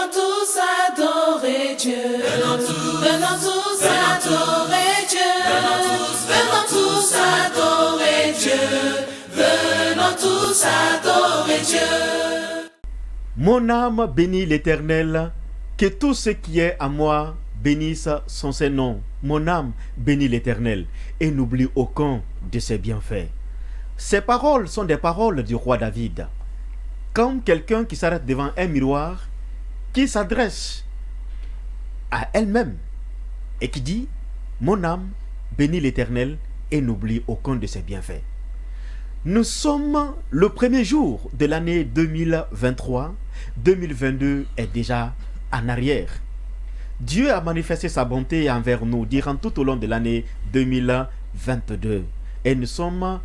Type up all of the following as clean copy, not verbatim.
tous adorer Dieu. Venons tous adorer Dieu. Venons tous adorer Dieu. Venons tous adorer Dieu. Mon âme bénit l'Éternel, que tout ce qui est à moi bénisse son Saint-Nom. Mon âme bénit l'Éternel et n'oublie aucun de ses bienfaits. Ces paroles sont des paroles du roi David. Comme quelqu'un qui s'arrête devant un miroir, qui s'adresse à elle-même et qui dit « Mon âme bénit l'Éternel et n'oublie aucun de ses bienfaits ». Nous sommes le premier jour de l'année 2023. 2022 est déjà en arrière. Dieu a manifesté sa bonté envers nous durant tout au long de l'année 2022. Et nous sommes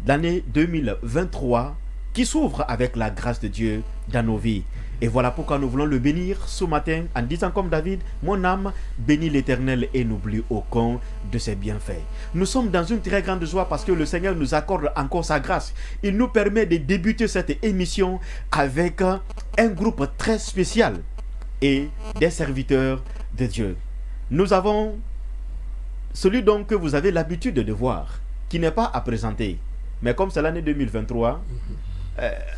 l'année 2023 qui s'ouvre avec la grâce de Dieu dans nos vies. Et voilà pourquoi nous voulons le bénir ce matin en disant comme David, mon âme bénit l'Éternel et n'oublie aucun de ses bienfaits. Nous sommes dans une très grande joie parce que le Seigneur nous accorde encore sa grâce. Il nous permet de débuter cette émission avec un groupe très spécial et des serviteurs de Dieu. Nous avons celui donc que vous avez l'habitude de voir, qui n'est pas à présenter. Mais comme c'est l'année 2023,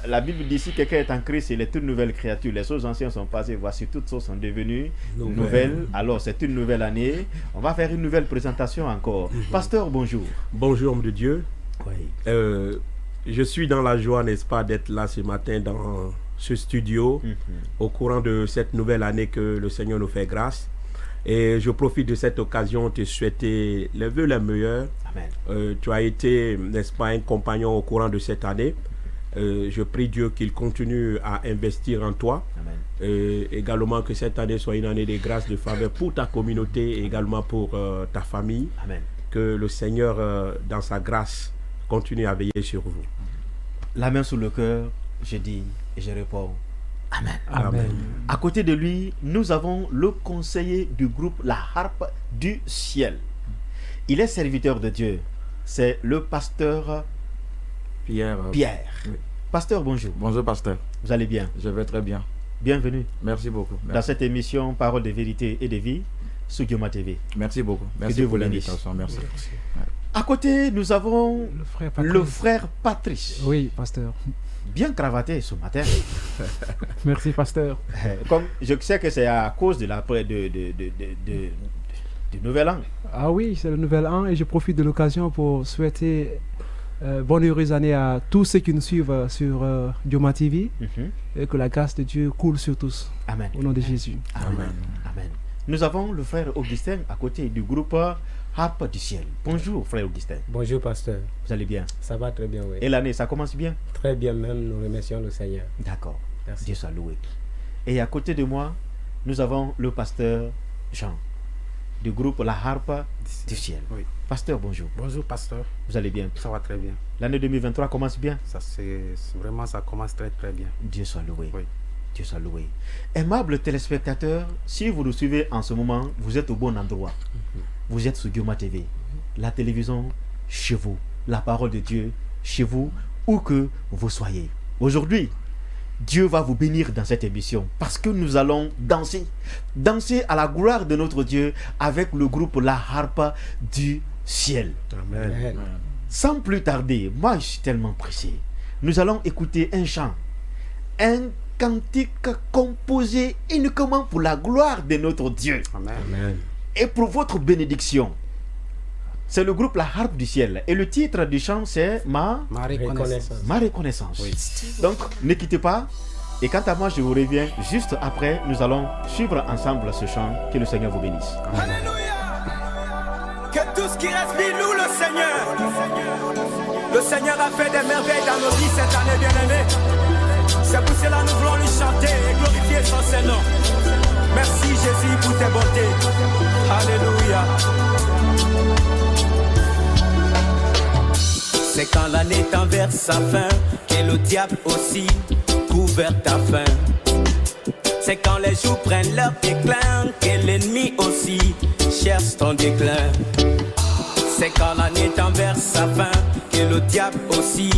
la Bible dit si quelqu'un est en Christ, il est une nouvelle créature. Les choses anciennes sont passées, voici toutes choses sont devenues nouvelles. Alors c'est une nouvelle année. On va faire une nouvelle présentation encore. Pasteur, bonjour. Bonjour, homme de Dieu. Oui. Je suis dans la joie, n'est-ce pas, d'être là ce matin dans ce studio au courant de cette nouvelle année que le Seigneur nous fait grâce. Et je profite de cette occasion de te souhaiter les vœux les meilleurs. Amen. Tu as été, n'est-ce pas, un compagnon au courant de cette année. Je prie Dieu qu'il continue à investir en toi. Amen. Également que cette année soit une année de grâce, de faveur pour ta communauté et également pour ta famille. Amen. Que le Seigneur, dans sa grâce, continue à veiller sur vous. La main sur le cœur, je dis et je réponds Amen. Amen. À côté de lui, nous avons le conseiller du groupe La Harpe du Ciel. Il est serviteur de Dieu. C'est le pasteur Pierre. Oui. Pasteur, bonjour. Bonjour, pasteur. Vous allez bien? Je vais très bien. Bienvenue. Merci beaucoup. Merci. Dans cette émission Parole de vérité et de vie sur Guillaume TV. Merci beaucoup. Merci Dieu pour vous bénisse. l'invitation. Merci. Ouais. À côté, nous avons le frère Patrice. Oui, pasteur. Bien cravaté ce matin. Merci, pasteur. Comme je sais que c'est à cause de du nouvel an. Ah oui, c'est le nouvel an et je profite de l'occasion pour souhaiter bonne heureuse année à tous ceux qui nous suivent sur Dioma TV et que la grâce de Dieu coule sur tous. Amen. Au nom de Jésus. Amen. Amen. Nous avons le frère Augustin à côté du groupe Harpe du Ciel. Bonjour frère Augustin. Bonjour pasteur. Vous allez bien? Ça va très bien, oui. Et l'année, ça commence bien? Très bien même, nous remercions le Seigneur. D'accord. Merci. Dieu soit loué. Et à côté de moi, nous avons le pasteur Jean du groupe La Harpe du Ciel. Oui. Pasteur, bonjour. Bonjour pasteur. Vous allez bien? Ça va très bien. L'année 2023 commence bien? Ça commence très très bien. Dieu soit loué. Oui. Dieu soit loué. Aimables téléspectateurs, si vous nous suivez en ce moment, vous êtes au bon endroit. Vous êtes sur Guillaume TV. La télévision chez vous. La parole de Dieu chez vous, où que vous soyez. Aujourd'hui, Dieu va vous bénir dans cette émission parce que nous allons danser. Danser à la gloire de notre Dieu avec le groupe La Harpe du Ciel. Amen. Amen. Sans plus tarder, moi je suis tellement pressé. Nous allons écouter un chant. Un cantique composé uniquement pour la gloire de notre Dieu. Amen. Amen. Et pour votre bénédiction. C'est le groupe La Harpe du Ciel. Et le titre du chant, c'est Ma Reconnaissance. Reconnaissance. Oui. Donc, ne quittez pas. Et quant à moi, je vous reviens juste après. Nous allons suivre ensemble ce chant. Que le Seigneur vous bénisse. Alléluia. Que tout ce qui respire loue le Seigneur. Le Seigneur a fait des merveilles dans nos vies cette année, bien-aimés. C'est pour cela que nous voulons lui chanter et glorifier son Saint-Nom. Merci Jésus pour tes bontés. Alléluia. C'est quand l'année tend vers sa fin que le diable aussi couvert ta faim. C'est quand les jours prennent leur déclin que l'ennemi aussi cherche ton déclin. C'est quand l'année tend vers sa fin que le diable aussi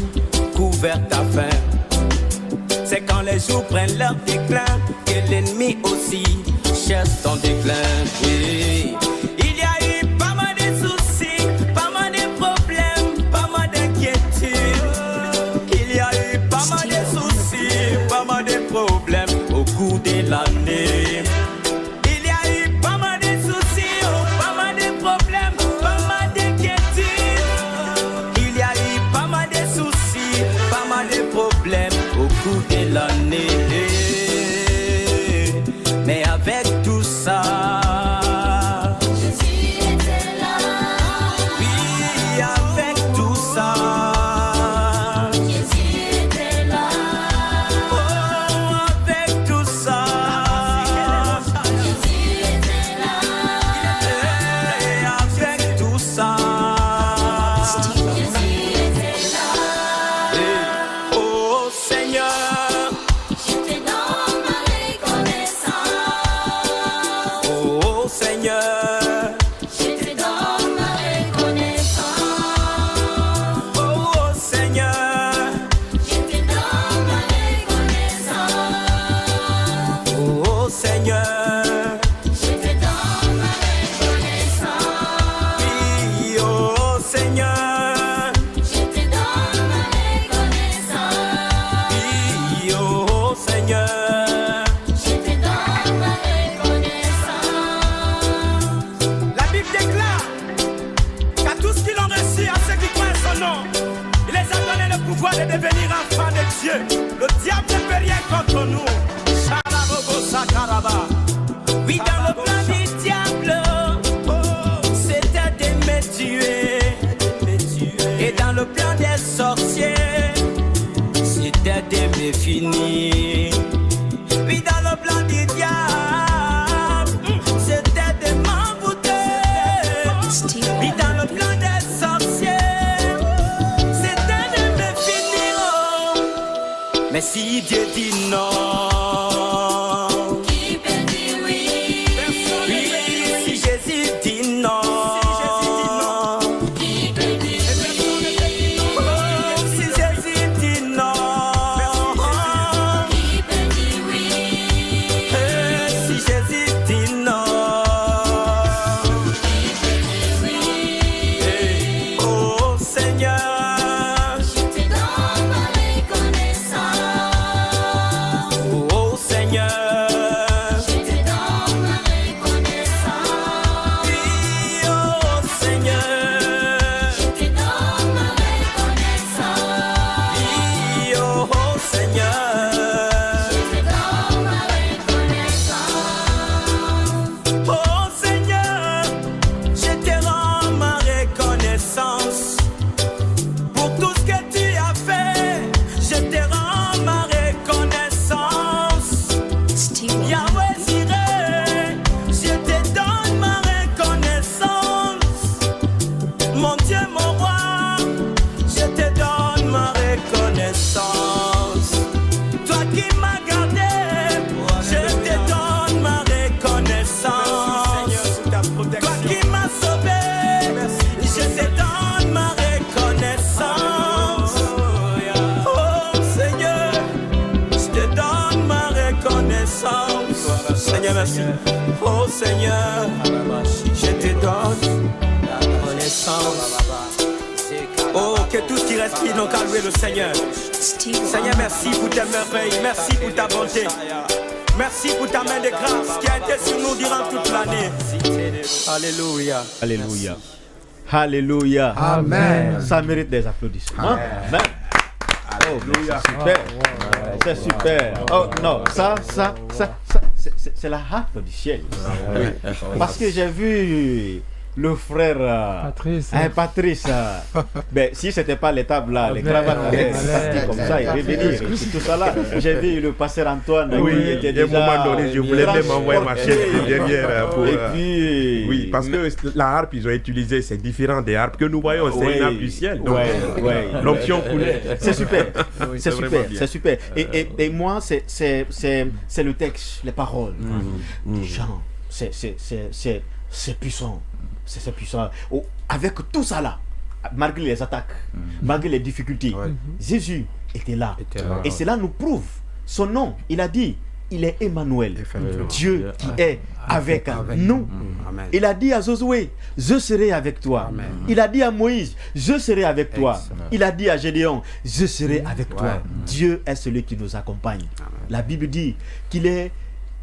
couvert ta faim. C'est quand les jours prennent leur déclin que l'ennemi aussi cours de l'année. Il y a eu pas mal de soucis, pas mal de problèmes, pas mal d'inquiétudes. Il y a eu pas mal de soucis, pas mal de problèmes au cours de l'année. Mais avec tout ça, Jésus était là. oui, avec tout ça, Jésus était là. oh, avec tout ça, Jésus était là. et avec tout ça, Jésus était là. oh Seigneur, J'étais dans ma reconnaissance. oh Seigneur, J'étais dans ma reconnaissance. oh Seigneur, J'étais dans ma reconnaissance. oh Seigneur, J'étais dans ma reconnaissance. oui, oh Seigneur, J'étais dans ma reconnaissance. oui, oh Seigneur. J'étais dans ma reconnaissance. La Bible déclare qu'à tous qui l'ont reçu, à ceux qui croient en son nom, il les a donné le pouvoir de devenir enfants de Dieu. Le diable ne peut rien contre nous. Sharabobo Sakaraba. Oui, dans le plan du diable, c'était de me tuer. Et dans le plan des sorciers, c'était de me finir. Oui, dans le plan du diable, c'était de m'embouter. Oui, dans le plan des sorciers, c'était de me finir. Mais si Dieu dit non, Qui peut dire oui? oui, si Jésus dit non, Qui peut dire oui? oh, si Jésus dit non, Qui peut dire oui? si Jésus dit non, oh Seigneur, J'étais dans ma reconnaissance. oh Seigneur, J'étais dans ma reconnaissance. oui, oh Seigneur, J'étais dans ma reconnaissance. oui, oh Seigneur, J'étais dans ma reconnaissance. oh Seigneur, je te rends ma reconnaissance pour tout ce que tu as fait. Je te rends ma reconnaissance. Yahweh Jireh, je te donne ma reconnaissance. Mon Dieu, mon roi, je te donne ma reconnaissance. Toi qui m'as gardé, je te donne ma reconnaissance. Toi qui m'as sauvé, je te donne ma reconnaissance. Oh Seigneur, je te donne ma reconnaissance. Seigneur, merci. Oh Seigneur, je te donne la reconnaissance. Oh, que tout ce qui respire n'ont qu'à louer le Seigneur. Seigneur, merci pour tes merveilles, merci pour ta bonté. Merci pour ta main de grâce qui a été sur nous durant toute l'année. Alléluia. Alléluia. Alléluia. Amen. Ça mérite des applaudissements. Amen. Oh, c'est super. C'est super. Oh non, ça, c'est la harpe du ciel. Parce que j'ai vu le frère Patrice. Patrice. Ben, si c'était pas les tables là, les cravates allaient partir comme ça, il revenir. Tout ça là. J'ai vu le pasteur Antoine. Oui, qui était à un déjà moment donné, je voulais même envoyer ma chaise transporté. derrière pour. Et puis. Oui, parce que la harpe, ils ont utilisé, c'est différent des harpes que nous voyons, c'est une harpe du ciel. Donc, l'option coulée. C'est super. C'est vraiment super. bien. C'est super. Et moi, c'est le texte, les paroles, les chants. C'est puissant. C'est puissant. Oh, avec tout ça là, malgré les attaques, malgré les difficultés, Jésus était là. Et cela nous prouve son nom. Il a dit il est Emmanuel, Effectivement. Dieu qui est avec nous. Amen. Il a dit à Josué, je serai avec toi. Amen. Il a dit à Moïse, je serai avec toi. Excellent. Il a dit à Gédéon, je serai avec toi. Ouais. Dieu est celui qui nous accompagne. Amen. La Bible dit qu'il est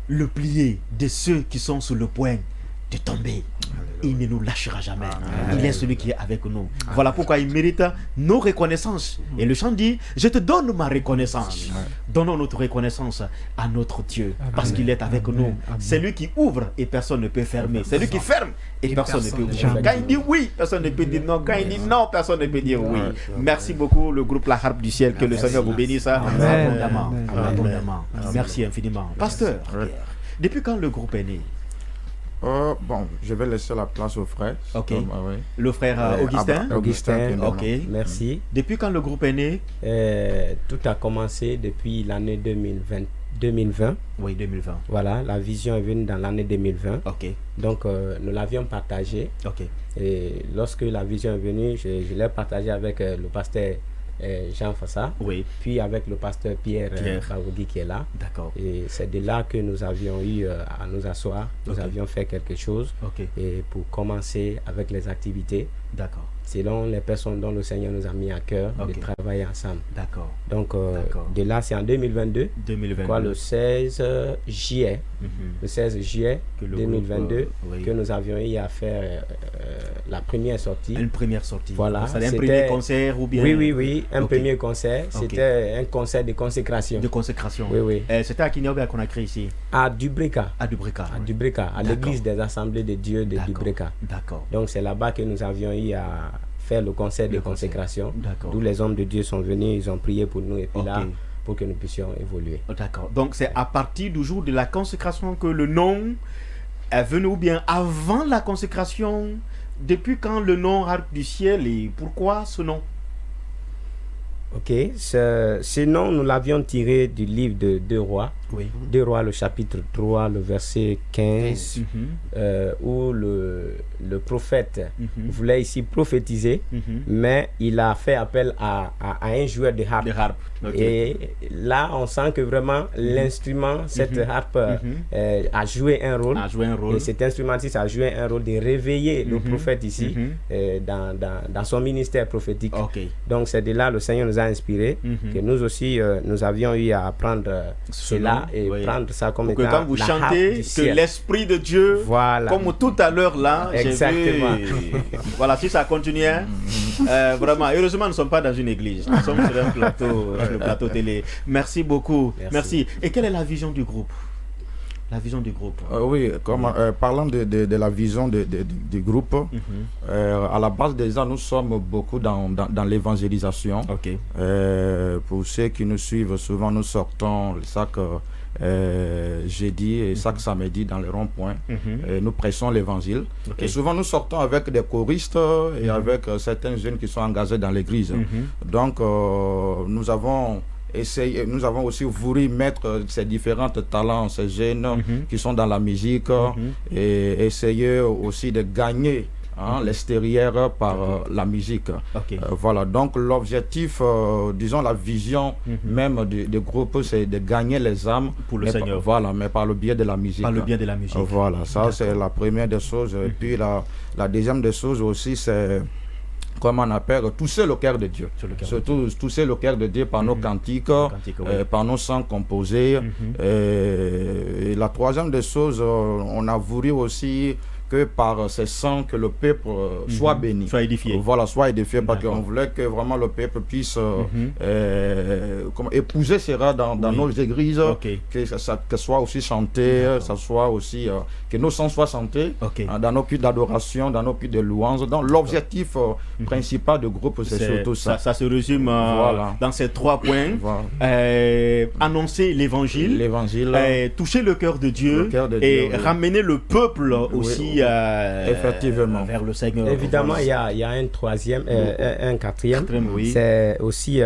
le plié de ceux qui sont sur le point de tomber. Il ne nous lâchera jamais. Il est celui qui est avec nous. Voilà pourquoi il mérite nos reconnaissances. Et le chant dit, je te donne ma reconnaissance. Donnons notre reconnaissance à notre Dieu. Parce qu'il est avec nous. C'est lui qui ouvre et personne ne peut fermer. C'est lui qui ferme et personne ne peut ouvrir. Quand il dit oui, personne ne peut dire non. Quand il dit non, personne ne peut dire oui. Merci beaucoup le groupe La Harpe du Ciel. Que le Seigneur vous bénisse abondamment. Abondamment. Merci infiniment. Pasteur, depuis quand le groupe est né? Bon, je vais laisser la place au frère. Ok. Oui. Le frère Augustin? Augustin, Ok. merci. Depuis quand le groupe est né? Tout a commencé depuis l'année 2020. Oui, 2020. Voilà, la vision est venue dans l'année 2020. Ok. Donc, nous l'avions partagée. Ok. Et lorsque la vision est venue, je l'ai partagée avec le pasteur Jean Fassa, Oui. puis avec le pasteur Pierre Baoudi qui est là. D'accord. Et c'est de là que nous avions eu à nous asseoir. Nous Ok. avions fait quelque chose Ok. et pour commencer avec les activités D'accord. selon les personnes dont le Seigneur nous a mis à cœur Ok. de travailler ensemble. D'accord. Donc, D'accord. de là, c'est en 2022, 2022. quoi, le 16 juillet, Mhm. le 16 juillet Que le 2022, groupe, oui. que nous avions eu à faire la première sortie. Une première sortie. Voilà, Ça un c'était- premier concert ou bien? Oui, un Ok. premier concert. Ok. C'était un concert de consécration. De consécration. Oui, oui. C'était à Kinyaobe qu'on a créé ici, À Dubreka, à Dubreka. à Dubreka, à D'accord. l'église des Assemblées de Dieu de D'accord. Dubreka. D'accord. Donc c'est là-bas que nous avions eu à faire le concert de Le concert. consécration. D'accord. D'où les hommes de Dieu sont venus, ils ont prié pour nous et puis là, Ok. pour que nous puissions évoluer. D'accord. Donc c'est à partir du jour de la consécration que le nom est venu, ou bien avant la consécration? Depuis quand le nom Harpe du Ciel et pourquoi ce nom? Ok, ce nom, nous l'avions tiré du livre de 2 Rois. Oui. 2 Rois, le chapitre 3, le verset 15, où le prophète voulait ici prophétiser, mais il a fait appel à un joueur de harpe. De harpe. Ok. Et là, on sent que vraiment l'instrument, cette harpe, a joué un rôle. A joué un rôle. Et cet instrumentiste a joué un rôle de réveiller le prophète ici dans son ministère prophétique. Ok. Donc c'est de là le Seigneur nous a inspiré, que nous aussi nous avions eu à apprendre cela nom, et oui. prendre ça comme Pour que étant quand vous la harpe chantez, du que ciel. l'Esprit de Dieu, Voilà. comme tout à l'heure là, j'ai Exactement. vu. Voilà, si ça continue, hein, vraiment, heureusement, nous ne sommes pas dans une église, nous sommes sur un plateau, sur le plateau télé. Merci beaucoup. Merci. Et quelle est la vision du groupe? La vision du groupe. Oui, parlant de la vision du groupe, à la base déjà, nous sommes beaucoup dans l'évangélisation. Ok. Pour ceux qui nous suivent, souvent nous sortons chaque jeudi et chaque samedi dans les ronds-points. Et nous prêchons l'évangile. Ok. Et souvent nous sortons avec des choristes et avec certains jeunes qui sont engagés dans l'église. Donc nous avons aussi voulu mettre ces différents talents, ces jeunes qui sont dans la musique et essayer aussi de gagner l'extérieur par la musique. Ok. Voilà, donc l'objectif, disons la vision même du groupe, c'est de gagner les âmes Pour le mais Seigneur. Voilà, mais par le biais de la musique. Par le biais de la musique. Voilà, ça c'est la première des choses. Et puis la deuxième des choses aussi, c'est comment on appelle, toucher le cœur de Dieu. Surtout toucher le cœur de Dieu par nos cantiques, oui. par nos chants composés. Et la troisième des choses, on a voulu aussi que par ces chants que le peuple soit béni. Soit édifié. Voilà, soit édifié, parce D'accord. qu'on voulait que vraiment le peuple puisse épouser cela dans nos églises, Ok. que soit aussi chanté, ça soit aussi, que nos chants soient chantés Ok. dans nos culs d'adoration, dans nos culs de louange. Donc l'objectif principal du groupe, c'est surtout ça. Ça se résume Voilà. dans ces 3 points. Voilà. Annoncer l'évangile. L'évangile, Toucher le cœur de Dieu, Le cœur de et Dieu, oui. ramener le peuple aussi Effectivement. vers le Seigneur. Évidemment, Voilà. il y a un troisième, un quatrième. Quatrième, oui. C'est aussi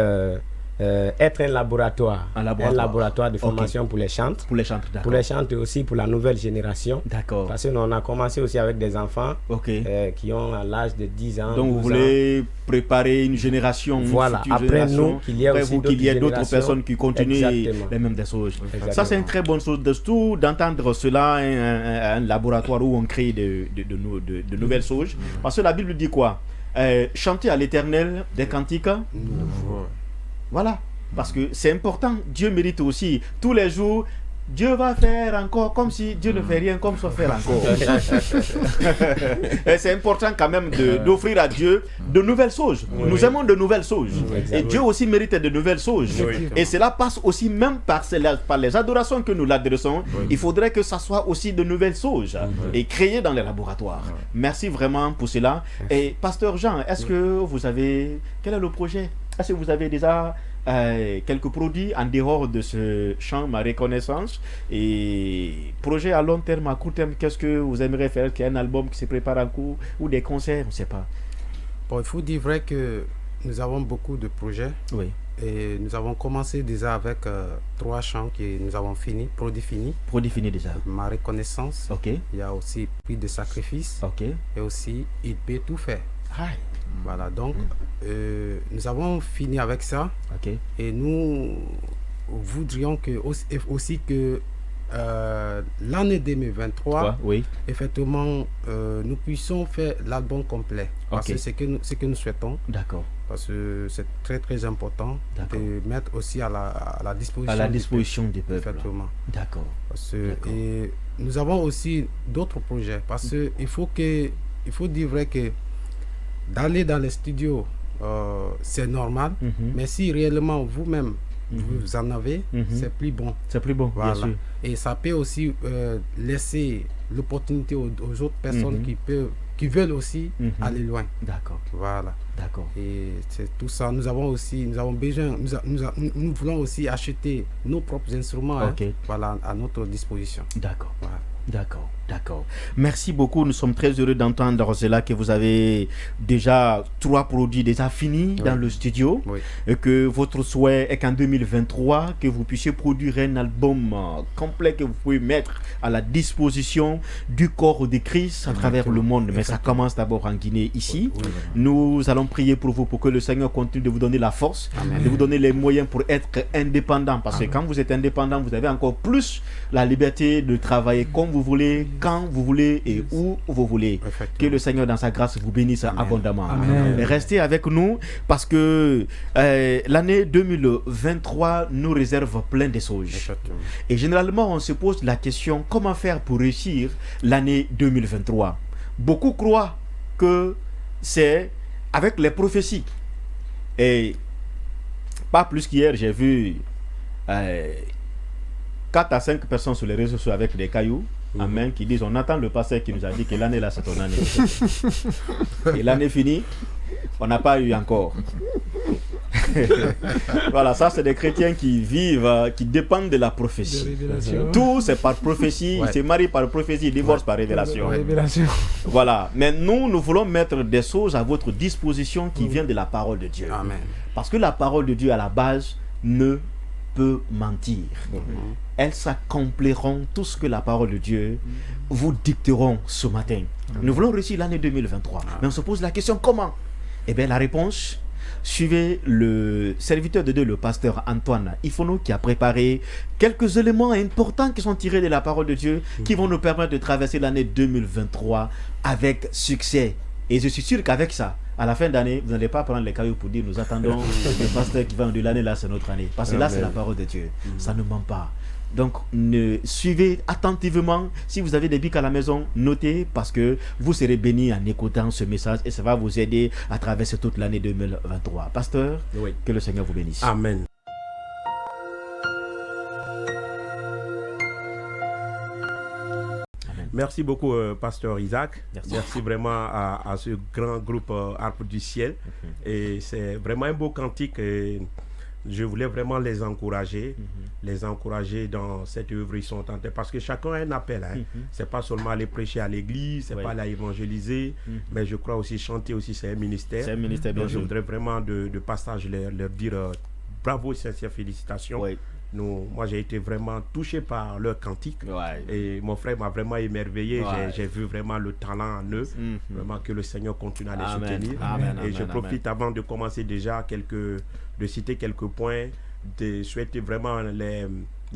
être un laboratoire. Un laboratoire. De formation pour les chantres. Pour les chantres, d'accord. Pour les chantres et aussi pour la nouvelle génération. D'accord. Parce qu'on a commencé aussi avec des enfants Ok. qui ont à l'âge de 10 ans. Donc, vous 12 voulez préparer une génération, une Voilà. future Après génération. nous, qu'il y ait Après aussi vous, qu'il y ait d'autres générations. personnes qui continuent Exactement. les mêmes des choses. Exactement. Ça, c'est une très bonne chose surtout d'entendre cela, un laboratoire où on crée de nouvelles choses. Parce que la Bible dit quoi? Chanter à l'Éternel des cantiques. Voilà. Parce que c'est important. Dieu mérite aussi. Tous les jours, Dieu va faire encore comme si Dieu ne fait rien, comme ça faire encore. Et c'est important quand même d'offrir à Dieu de nouvelles choses. Nous aimons de nouvelles choses. Et Dieu aussi mérite de nouvelles choses. Et cela passe aussi même par les adorations que nous l'adressons. Il faudrait que ça soit aussi de nouvelles choses et créées dans les laboratoires. Merci vraiment pour cela. Et Pasteur Jean, est-ce que vous avez... Quel est le projet? Est-ce que vous avez déjà quelques produits en dehors de ce champ, ma reconnaissance, et projet à long terme, à court terme, qu'est-ce que vous aimeriez faire? Qu'il y ait un album qui se prépare en cours ou des concerts, on ne sait pas. Bon, il faut dire vrai que nous avons beaucoup de projets. Oui. Et nous avons commencé déjà avec 3 chants que nous avons fini, produits finis. Produit fini déjà. Ma reconnaissance. Ok. Il y a aussi prix de sacrifice. Ok. Et aussi il peut tout faire. Aïe. Voilà, donc nous avons fini avec ça. Ok. Et nous voudrions que aussi que l'année 2023, oui. effectivement, nous puissions faire l'album complet. Parce Ok. que c'est ce que nous souhaitons. D'accord. Parce que c'est très très important D'accord. de mettre aussi à la disposition, À la du disposition des peuple. peuples. Effectivement. D'accord. Parce que, D'accord. et nous avons aussi d'autres projets. Parce que il faut dire vrai que d'aller dans les studios, c'est normal. Mais si réellement vous-même, vous en avez, c'est plus bon. C'est plus bon, Voilà. bien sûr. Et ça peut aussi laisser l'opportunité aux autres personnes qui veulent aussi aller loin. D'accord. Voilà. D'accord. Et c'est tout ça. Nous avons besoin, nous voulons aussi acheter nos propres instruments Ok. voilà, à notre disposition. D'accord. Voilà. D'accord, d'accord. Merci beaucoup. Nous sommes très heureux d'entendre cela, que vous avez déjà 3 produits déjà finis dans le studio. Oui. Et que votre souhait est qu'en 2023, que vous puissiez produire un album complet que vous pouvez mettre à la disposition du corps de Christ à travers le monde. Mais ça commence d'abord en Guinée, ici. Oui, voilà. Nous allons prier pour vous, pour que le Seigneur continue de vous donner la force, de vous donner les moyens pour être indépendant. Parce que quand vous êtes indépendant, vous avez encore plus la liberté de travailler comme vous voulez, quand vous voulez et où vous voulez. Que le Seigneur dans sa grâce vous bénisse abondamment. Amen. Et restez avec nous parce que l'année 2023 nous réserve plein de choses. Effectivement. Et généralement, on se pose la question, comment faire pour réussir l'année 2023? Beaucoup croient que c'est avec les prophéties. Et pas plus qu'hier, j'ai vu 4 à 5 personnes sur les réseaux sociaux avec des cailloux en main qui disent, on attend le pasteur qui nous a dit que l'année là c'est ton année. Et l'année finie, on n'a pas eu encore. Voilà, ça c'est des chrétiens qui vivent, qui dépendent de la prophétie. Tout c'est par prophétie, ils se marient par prophétie, ils divorcent par révélation. Révélation. Voilà, mais nous voulons mettre des choses à votre disposition qui viennent de la parole de Dieu. Amen. Parce que la parole de Dieu à la base ne peut mentir. Elles s'accompliront tout ce que la parole de Dieu vous dicteront ce matin. Nous voulons réussir l'année 2023. Mais on se pose la question, comment? Eh bien la réponse, suivez le serviteur de Dieu, le pasteur Antoine Ifono, qui a préparé quelques éléments importants qui sont tirés de la parole de Dieu, qui vont nous permettre de traverser l'année 2023 avec succès. Et je suis sûr qu'avec ça, à la fin d'année, vous n'allez pas prendre les cailloux pour dire nous attendons le pasteur qui va nous dire l'année là c'est notre année. Parce que là c'est la parole de Dieu. Ça ne ment pas. Donc suivez attentivement. Si vous avez des bics à la maison, notez parce que vous serez bénis en écoutant ce message et ça va vous aider à traverser toute l'année 2023. Pasteur, Oui. que le Seigneur vous bénisse. Amen. Merci beaucoup, Pasteur Isaac. Merci vraiment à ce grand groupe Harpe du Ciel. Et c'est vraiment un beau cantique. Et je voulais vraiment les encourager dans cette œuvre. Ils sont tentés parce que chacun a un appel. C'est pas seulement aller prêcher à l'église, c'est pas aller évangéliser, mais je crois aussi chanter aussi, c'est un ministère. C'est un ministère, bien Donc je sûr. voudrais vraiment de passage leur dire bravo, sincères félicitations. Oui. Moi, j'ai été vraiment touché par leur cantique. Ouais. Et mon frère m'a vraiment émerveillé. Ouais. J'ai vu vraiment le talent en eux. Vraiment que le Seigneur continue à les Amen. soutenir. Amen, Et je amen, profite avant de commencer déjà de citer quelques points, de souhaiter vraiment les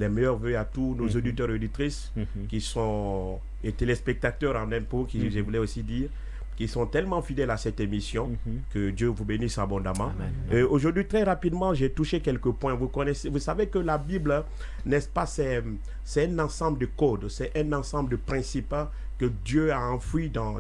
meilleurs vœux à tous nos auditeurs et auditrices qui sont et téléspectateurs en impôt, qui je voulais aussi dire, qui sont tellement fidèles à cette émission, que Dieu vous bénisse abondamment. Aujourd'hui, très rapidement, j'ai touché quelques points. Vous savez que la Bible, n'est-ce pas, c'est un ensemble de codes, c'est un ensemble de principes que Dieu a enfouis dans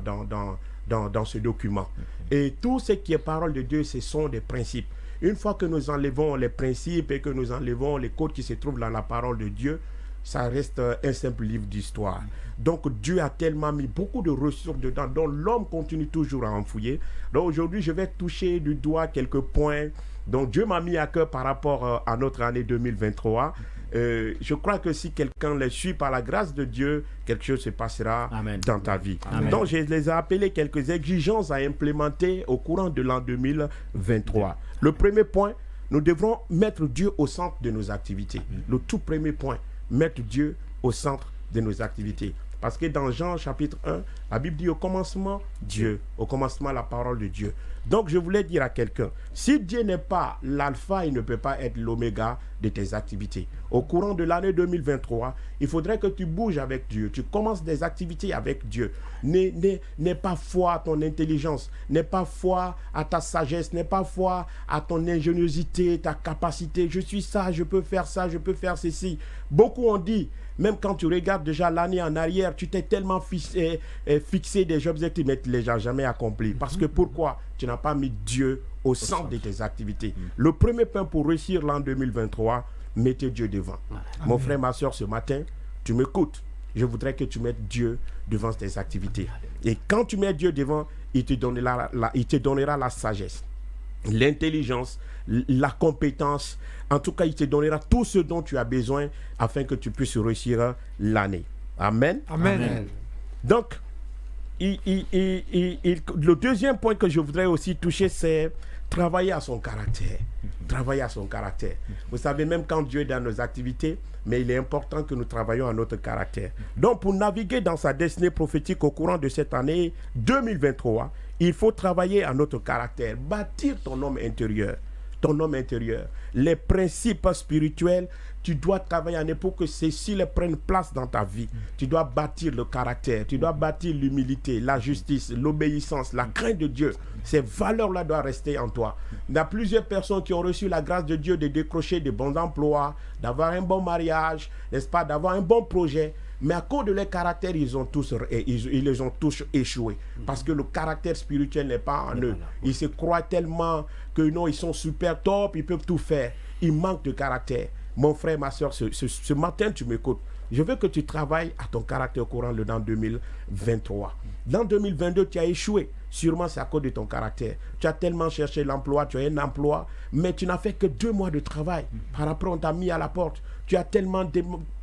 ce document. Et tout ce qui est parole de Dieu, ce sont des principes. Une fois que nous enlevons les principes et que nous enlevons les codes qui se trouvent dans la parole de Dieu, ça reste un simple livre d'histoire. Donc Dieu a tellement mis beaucoup de ressources dedans, dont l'homme continue toujours à enfouiller. Donc aujourd'hui, je vais toucher du doigt quelques points dont Dieu m'a mis à cœur par rapport à notre année 2023. Je crois que si quelqu'un les suit par la grâce de Dieu, quelque chose se passera Amen. dans ta vie. Amen. Donc je les ai appelés quelques exigences à implémenter au courant de l'an 2023. Le premier point, nous devrons mettre Dieu au centre de nos activités. Le tout premier point, mettre Dieu au centre de nos activités. Parce que dans Jean chapitre 1, la Bible dit au commencement, Dieu. Au commencement, la parole de Dieu. Donc je voulais dire à quelqu'un, si Dieu n'est pas l'alpha, il ne peut pas être l'oméga de tes activités. Au courant de l'année 2023, il faudrait que tu bouges avec Dieu. Tu commences des activités avec Dieu. N'aie pas foi à ton intelligence, n'aie pas foi à ta sagesse, n'aie pas foi à ton ingéniosité, ta capacité. Je suis ça, je peux faire ça, je peux faire ceci. Beaucoup ont dit, même quand tu regardes déjà l'année en arrière, tu t'es tellement fixé des objectifs, mais tu ne les as jamais accomplis. Parce que pourquoi? Tu n'as pas mis Dieu au centre de tes activités. Le premier point pour réussir l'an 2023, mettez Dieu devant. Mon frère, ma soeur, ce matin, tu m'écoutes. Je voudrais que tu mettes Dieu devant tes activités. Et quand tu mets Dieu devant, il te donnera la sagesse, l'intelligence, la compétence. En tout cas, il te donnera tout ce dont tu as besoin afin que tu puisses réussir l'année. Amen. Amen. Donc, le deuxième point que je voudrais aussi toucher, c'est travailler à son caractère. Travailler à son caractère. Vous savez, même quand Dieu est dans nos activités, mais il est important que nous travaillions à notre caractère. Donc, pour naviguer dans sa destinée prophétique au courant de cette année 2023, il faut travailler à notre caractère, bâtir ton homme intérieur. Ton homme intérieur. Les principes spirituels, tu dois travailler en pour que ceux-ci prennent place dans ta vie. Tu dois bâtir le caractère, tu dois bâtir l'humilité, la justice, l'obéissance, la crainte de Dieu. Ces valeurs-là doivent rester en toi. Il y a plusieurs personnes qui ont reçu la grâce de Dieu de décrocher de bons emplois, d'avoir un bon mariage, n'est-ce pas, d'avoir un bon projet. Mais à cause de leur caractère, ils les ont tous échoué. Parce que le caractère spirituel n'est pas en eux. Ils se croient tellement que non, ils sont super top, ils peuvent tout faire. Ils manquent de caractère. Mon frère, ma soeur, ce matin, tu m'écoutes. Je veux que tu travailles à ton caractère courant le l'an 2023. L'an 2022, tu as échoué. Sûrement, c'est à cause de ton caractère. Tu as tellement cherché l'emploi, tu as un emploi, mais tu n'as fait que 2 mois de travail. Par après, on t'a mis à la porte. Tu as tellement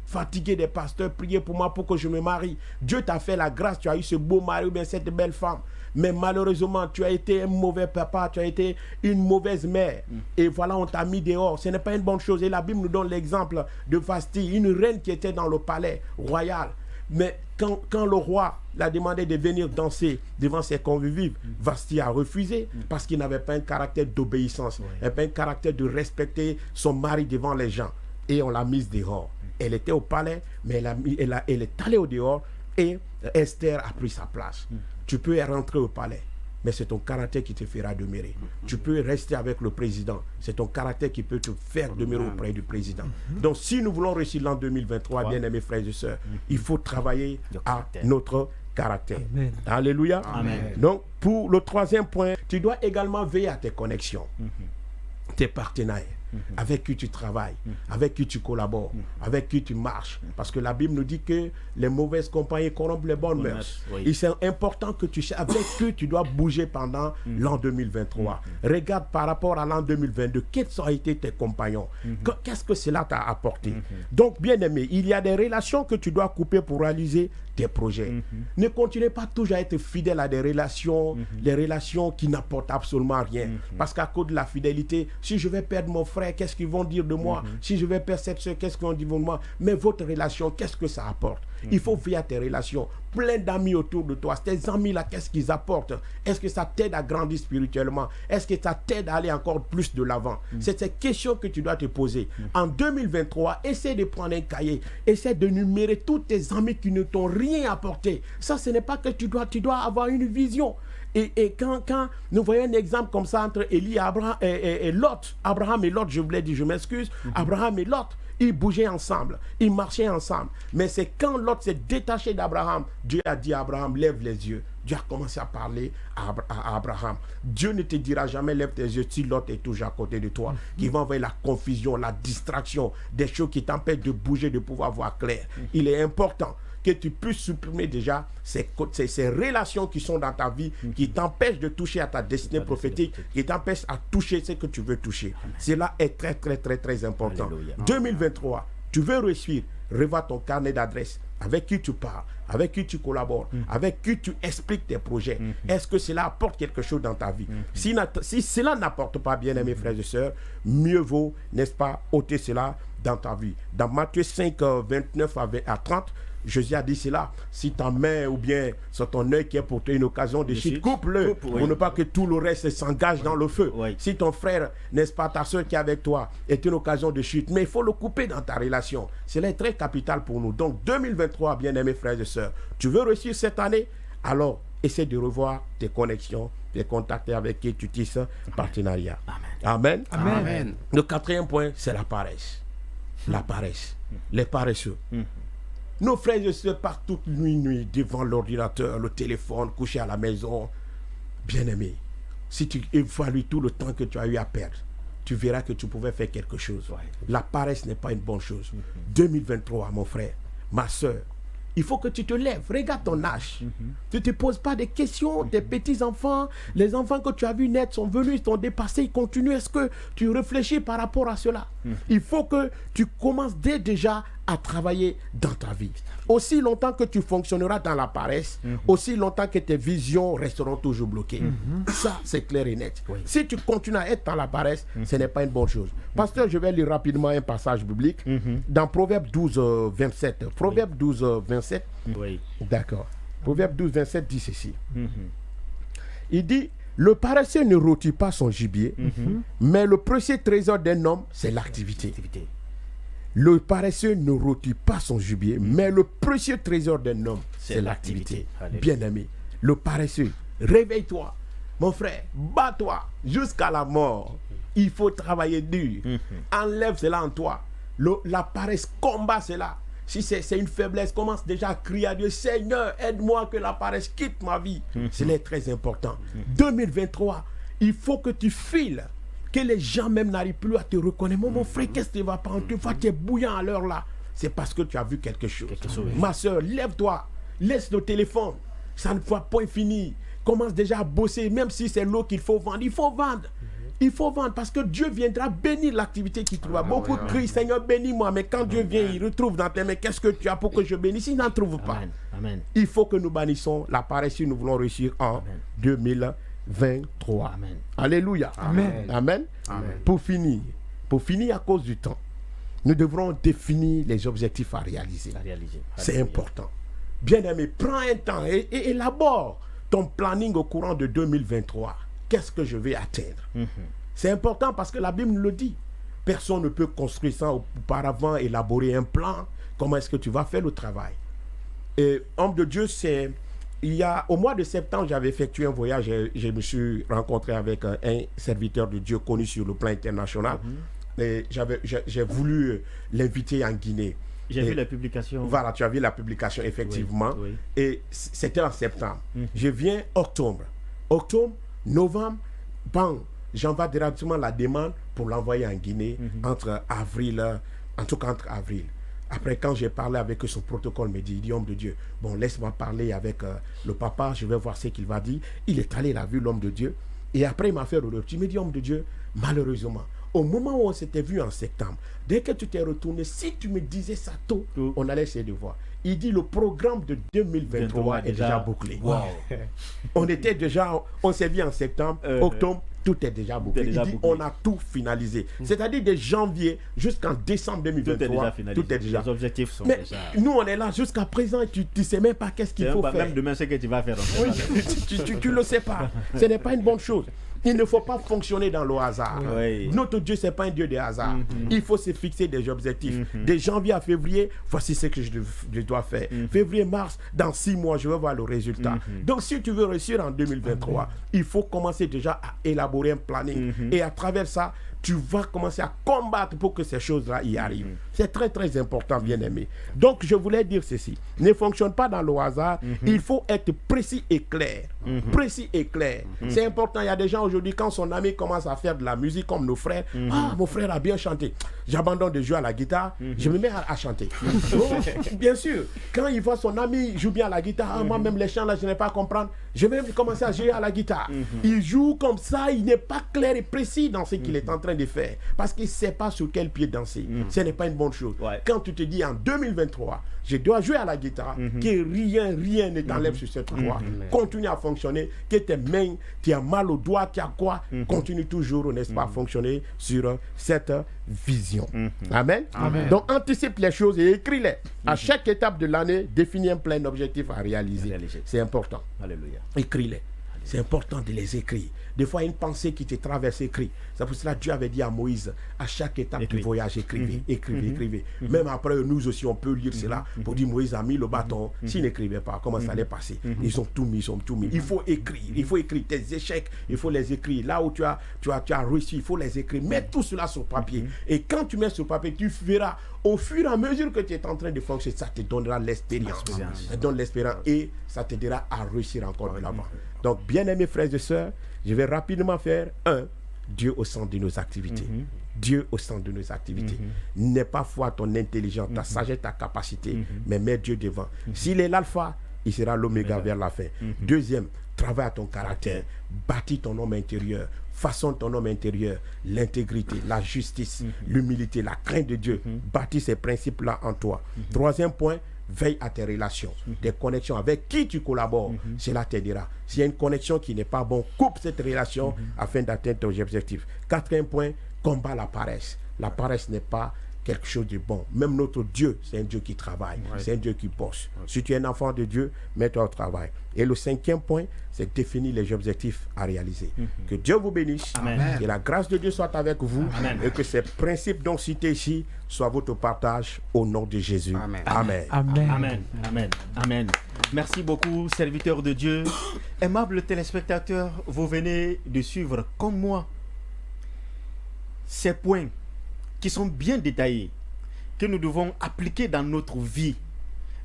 fatigué des pasteurs, priez pour moi pour que je me marie. Dieu t'a fait la grâce, tu as eu ce beau mari ou bien cette belle femme. Mais malheureusement, tu as été un mauvais papa, tu as été une mauvaise mère. Et voilà, on t'a mis dehors. Ce n'est pas une bonne chose. Et la Bible nous donne l'exemple de Vasti, une reine qui était dans le palais royal. Mais quand le roi l'a demandé de venir danser devant ses convives, Vasti a refusé parce qu'il n'avait pas un caractère d'obéissance, il n'avait pas un caractère de respecter son mari devant les gens. Et on l'a mise dehors. Elle était au palais, mais elle est allée au dehors et Esther a pris sa place. Tu peux rentrer au palais, mais c'est ton caractère qui te fera demeurer. Tu peux rester avec le président, c'est ton caractère qui peut te faire demeurer auprès du président. Donc si nous voulons réussir l'an 2023, bien aimés frères et sœurs, il faut travailler à notre caractère. Amen. Alléluia. Amen. Donc pour le troisième point, tu dois également veiller à tes connexions, tes partenaires. Avec qui tu travailles, avec qui tu collabores, avec qui tu marches. Parce que la Bible nous dit que les mauvaises compagnies corrompent les bonnes mœurs. Oui. Et c'est important que tu sais avec qui tu dois bouger pendant l'an 2023. Regarde par rapport à l'an 2022, quels ont été tes compagnons? Qu'est-ce que cela t'a apporté? Donc, bien aimé, il y a des relations que tu dois couper pour réaliser tes projets. Ne continuez pas toujours à être fidèle à des relations, les relations qui n'apportent absolument rien. Parce qu'à cause de la fidélité, si je vais perdre mon frère, frères, qu'est-ce qu'ils vont dire de moi? Si je vais perdre cette soeur, qu'est-ce qu'ils vont dire de moi? Mais votre relation, qu'est-ce que ça apporte? Il faut via tes relations, plein d'amis autour de toi. Tes amis-là, qu'est-ce qu'ils apportent? Est-ce que ça t'aide à grandir spirituellement? Est-ce que ça t'aide à aller encore plus de l'avant? C'est cette question que tu dois te poser. En 2023, essaie de prendre un cahier, essaie de numérer tous tes amis qui ne t'ont rien apporté. Ça, ce n'est pas que tu dois avoir une vision. Et quand nous voyons un exemple comme ça entre Élie et Lot, Abraham et Lot, je voulais dire, je m'excuse, Abraham et Lot, ils bougeaient ensemble, ils marchaient ensemble. Mais c'est quand Lot s'est détaché d'Abraham, Dieu a dit à Abraham, lève les yeux. Dieu a commencé à parler à Abraham. Dieu ne te dira jamais, lève tes yeux si Lot est toujours à côté de toi. Qui va envoyer la confusion, la distraction, des choses qui t'empêchent de bouger, de pouvoir voir clair. Il est important que tu puisses supprimer déjà ces relations qui sont dans ta vie, qui t'empêchent de toucher à ta destinée prophétique, qui t'empêchent à toucher ce que tu veux toucher. Cela est très, très, très, très important. Alléluia. 2023, tu veux réussir, revois ton carnet d'adresse. Avec qui tu parles, avec qui tu collabores, avec qui tu expliques tes projets. Est-ce que cela apporte quelque chose dans ta vie? Si cela n'apporte pas, bien aimés frères et sœurs, mieux vaut, n'est-ce pas, ôter cela dans ta vie. Dans Matthieu 5, 29 à 30, Jésus a dit cela, si ta main ou bien sur ton œil qui est pour toi une occasion de chute, coupe-le, Coupe, oui. pour ne pas que tout le reste s'engage dans le feu. Oui. Si ton frère, n'est-ce pas, ta soeur qui est avec toi, est une occasion de chute, mais il faut le couper dans ta relation. Cela est très capital pour nous. Donc 2023, bien aimés frères et sœurs, tu veux réussir cette année, alors essaie de revoir tes connexions, tes contacts avec qui tu tisses partenariat. Amen. Amen. Le quatrième point, c'est la paresse. La paresse. Les paresseux. Nos frères et sœurs partent toute nuit devant l'ordinateur, le téléphone, couchés à la maison. Bien-aimé, si tu évalues tout le temps que tu as eu à perdre, tu verras que tu pouvais faire quelque chose. La paresse n'est pas une bonne chose. 2023, mon frère, ma soeur, il faut que tu te lèves. Regarde ton âge. Tu ne te poses pas des questions. Tes petits-enfants, les enfants que tu as vus naître sont venus, ils t'ont dépassé, ils continuent. Est-ce que tu réfléchis par rapport à cela? Il faut que tu commences déjà à travailler dans ta vie. Aussi longtemps que tu fonctionneras dans la paresse, aussi longtemps que tes visions resteront toujours bloquées. Ça, c'est clair et net. Si tu continues à être dans la paresse, ce n'est pas une bonne chose. Pasteur, je vais lire rapidement un passage biblique dans Proverbe 12, 27. Proverbe 12, 27. Oui. D'accord. Proverbe 12, 27 dit ceci. Il dit, le paresseux ne rôtit pas son gibier, mais le précieux trésor d'un homme, c'est l'activité. Le paresseux ne rôtit pas son gibier, mais le précieux trésor d'un homme, c'est l'activité. Bien-aimé, le paresseux, réveille-toi. Mon frère, bats-toi jusqu'à la mort. Il faut travailler dur. Enlève cela en toi. La paresse, combat cela. Si c'est une faiblesse, commence déjà à crier à Dieu, Seigneur, aide-moi que la paresse quitte ma vie. C'est très important. 2023, il faut que tu files. Que les gens même n'arrivent plus à te reconnaître. Mon frère, qu'est-ce qui ne va pas? Tu es bouillant à l'heure là. C'est parce que tu as vu quelque chose. Ma soeur, lève-toi. Laisse le téléphone. Ça ne va pas finir. Commence déjà à bosser. Même si c'est l'eau qu'il faut vendre. Il faut vendre. Il faut vendre parce que Dieu viendra bénir l'activité qu'il trouve. Beaucoup crient, Seigneur, bénis-moi. Mais quand Dieu vient, il retrouve dans tes mains, qu'est-ce que tu as pour que je bénisse? Il n'en trouve pas. Amen. Il faut que nous bannissons la paresse si nous voulons réussir en 2023. Amen. Alléluia. Amen. Amen. Pour finir à cause du temps, nous devrons définir les objectifs à réaliser. C'est important. Bien-aimé, prends un temps et élabore ton planning au courant de 2023. Qu'est-ce que je vais atteindre? C'est important parce que la Bible nous le dit. Personne ne peut construire sans auparavant élaborer un plan. Comment est-ce que tu vas faire le travail? Et homme de Dieu, au mois de septembre, j'avais effectué un voyage et je me suis rencontré avec un serviteur de Dieu connu sur le plan international. Et j'ai voulu l'inviter en Guinée. J'ai vu la publication. Voilà, tu as vu la publication, effectivement. Oui. Et c'était en septembre. Je viens octobre, novembre, bang, j'envoie directement la demande pour l'envoyer en Guinée entre avril. Après, quand j'ai parlé avec son protocole me dit, homme de Dieu, bon, laisse-moi parler avec le papa, je vais voir ce qu'il va dire. Il est allé, il a vu l'homme de Dieu. Et après, il m'a fait retour. Il me dit, homme de Dieu, malheureusement, au moment où on s'était vu en septembre, dès que tu t'es retourné, si tu me disais ça tôt, on allait essayer de voir. Il dit, le programme de 2023 est déjà bouclé. Wow. On s'est vu en septembre, octobre, tout est déjà bouclé. Tout est déjà Il dit, bouclé. on a tout finalisé. C'est-à-dire de janvier jusqu'en décembre Tout est 2023, déjà finalisé. tout est déjà. Les objectifs sont Mais déjà. nous, on est là jusqu'à présent, tu ne sais même pas qu'est-ce qu'il faut faire. Même demain, c'est que tu vas faire. on sait Oui, pas. tu le sais pas. Ce n'est pas une bonne chose. Il ne faut pas fonctionner dans le hasard. Oui. Notre Dieu, ce n'est pas un Dieu de hasard. Il faut se fixer des objectifs. De janvier à février, voici ce que je dois faire. Février, mars, dans 6 mois, je vais voir le résultat. Donc, si tu veux réussir en 2023, il faut commencer déjà à élaborer un planning. Et à travers ça, tu vas commencer à combattre pour que ces choses-là y arrivent. C'est très, très important, bien-aimé. Donc, je voulais dire ceci. Ne fonctionne pas dans le hasard. Il faut être précis et clair. Précis et clair. C'est important. Il y a des gens aujourd'hui, quand son ami commence à faire de la musique comme nos frères, ah, mon frère a bien chanté. J'abandonne de jouer à la guitare, je me mets à chanter. Oh, bien sûr, quand il voit son ami joue bien à la guitare, ah, moi-même les chants là, je n'ai pas à comprendre, je vais commencer à jouer à la guitare. Il joue comme ça, il n'est pas clair et précis dans ce qu'il est en train de faire, parce qu'il ne sait pas sur quel pied danser. Ce n'est pas une bonne chose. Ouais. Quand tu te dis en 2023, je dois jouer à la guitare, que rien ne t'enlève sur cette voie. Continue à fonctionner, que tes mains, tu as mal au doigt, tu as quoi, continue toujours, n'est-ce pas, à fonctionner sur cette vision. Amen. Donc anticipe les choses et écris-les. À chaque étape de l'année, définis un plein objectif à réaliser. C'est important. Alléluia. Écris-les. C'est important de les écrire. Des fois, il y a une pensée qui te traverse, écrit. C'est pour cela que Dieu avait dit à Moïse, à chaque étape du voyage, écrivez, écrivez. Même après, nous aussi, on peut lire cela pour dire, Moïse a mis le bâton. S'il n'écrivait pas, comment ça allait passer? Ils ont tout mis, Il faut écrire tes échecs, il faut les écrire. Là où tu as réussi, il faut les écrire. Mets tout cela sur papier. Et quand tu mets sur papier, tu verras, au fur et à mesure que tu es en train de fonctionner, ça te donnera l'expérience. Ça te donne l'expérience et ça t'aidera à réussir encore de l'avant. Donc, bien-aimés frères et sœurs, je vais rapidement faire Dieu au centre de nos activités. Dieu au centre de nos activités. N'aie pas foi à ton intelligence, ta sagesse, ta capacité, mais mets Dieu devant. S'il est l'alpha, il sera l'oméga vers la fin. Deuxième, travaille à ton caractère, bâtis ton homme intérieur, façonne ton homme intérieur, l'intégrité, la justice, l'humilité, la crainte de Dieu. Bâtis ces principes-là en toi. Troisième point, veille à tes relations, tes connexions avec qui tu collabores, cela t'aidera. S'il y a une connexion qui n'est pas bonne, coupe cette relation afin d'atteindre tes objectifs. Quatrième point, combat la paresse. La paresse n'est pas quelque chose de bon. Même notre Dieu, c'est un Dieu qui travaille, c'est un Dieu qui bosse. Si tu es un enfant de Dieu, mets-toi au travail. Et le cinquième point, c'est définir les objectifs à réaliser. Que Dieu vous bénisse, Amen. que la grâce de Dieu soit avec vous, Amen. et que ces principes dont cités ici soient votre partage au nom de Jésus. Amen. Amen. Amen. Amen. Amen. Amen. Merci beaucoup, serviteurs de Dieu. Aimables téléspectateurs, vous venez de suivre comme moi ces points qui sont bien détaillés, que nous devons appliquer dans notre vie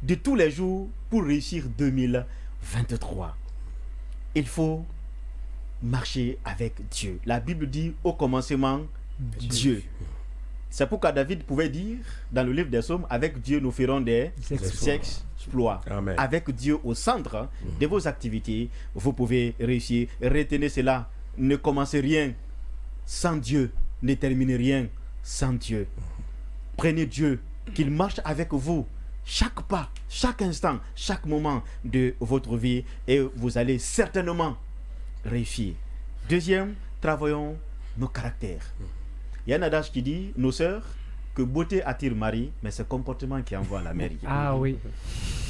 de tous les jours pour réussir 2023. Il faut marcher avec Dieu. La Bible dit au commencement, Dieu. C'est pourquoi David pouvait dire dans le livre des Psaumes, avec Dieu nous ferons des exploits. Amen. Avec Dieu au centre de vos activités, vous pouvez réussir. Retenez cela, ne commencez rien sans Dieu, ne terminez rien sans Dieu. Prenez Dieu, qu'il marche avec vous chaque pas, chaque instant, chaque moment de votre vie et vous allez certainement réussir. Deuxième, travaillons nos caractères. Il y a un adage qui dit, nos sœurs, que beauté attire mari, mais c'est comportement qui envoie à la mairie. Ah oui.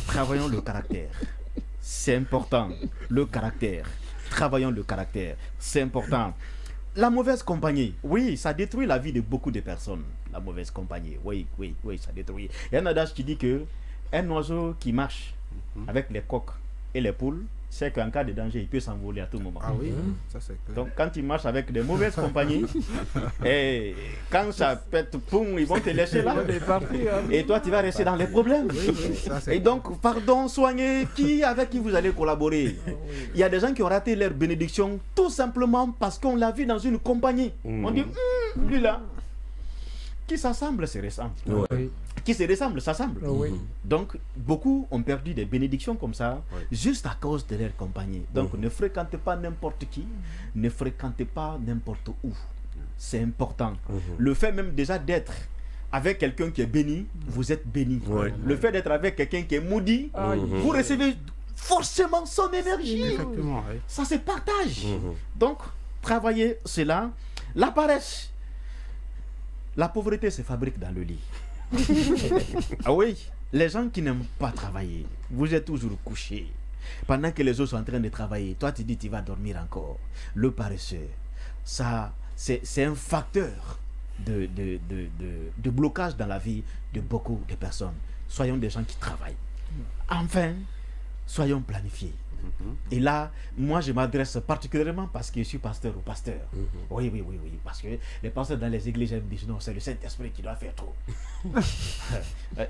Travaillons le caractère. C'est important. Le caractère. Travaillons le caractère. C'est important. La mauvaise compagnie, oui, ça détruit la vie de beaucoup de personnes. La mauvaise compagnie, oui, ça détruit. Il y a un adage qui dit que un oiseau qui marche avec les coqs et les poules, c'est qu'en cas de danger, il peut s'envoler à tout moment. Ah oui, ça c'est clair. Donc quand tu marches avec des mauvaises compagnies, et quand ça pète, poum, ils vont te laisser là. Et toi, tu vas rester dans les problèmes. Ça, c'est Et donc, pardon, soignez avec qui vous allez collaborer. Il y a des gens qui ont raté leur bénédiction tout simplement parce qu'on l'a vu dans une compagnie. On dit, lui là, qui s'assemble se ressemble. Oui. Qui se ressemble, s'assemble. Oui. Donc, beaucoup ont perdu des bénédictions comme ça, juste à cause de leur compagnie. Donc, ne fréquentez pas n'importe qui, ne fréquentez pas n'importe où. C'est important. Le fait même déjà d'être avec quelqu'un qui est béni, vous êtes béni. Le fait d'être avec quelqu'un qui est maudit, vous recevez forcément son énergie. Effectivement, oui. Ça se partage. Donc, travailler cela. La paresse. La pauvreté se fabrique dans le lit. Ah oui, les gens qui n'aiment pas travailler, vous êtes toujours couchés. Pendant que les autres sont en train de travailler, toi tu dis tu vas dormir encore. Le paresseux, ça, c'est un facteur de blocage dans la vie de beaucoup de personnes. Soyons des gens qui travaillent. Enfin, soyons planifiés. Et là, moi je m'adresse particulièrement parce que je suis pasteur au pasteur. Oui, parce que les pasteurs dans les églises disent non, c'est le Saint-Esprit qui doit faire tout.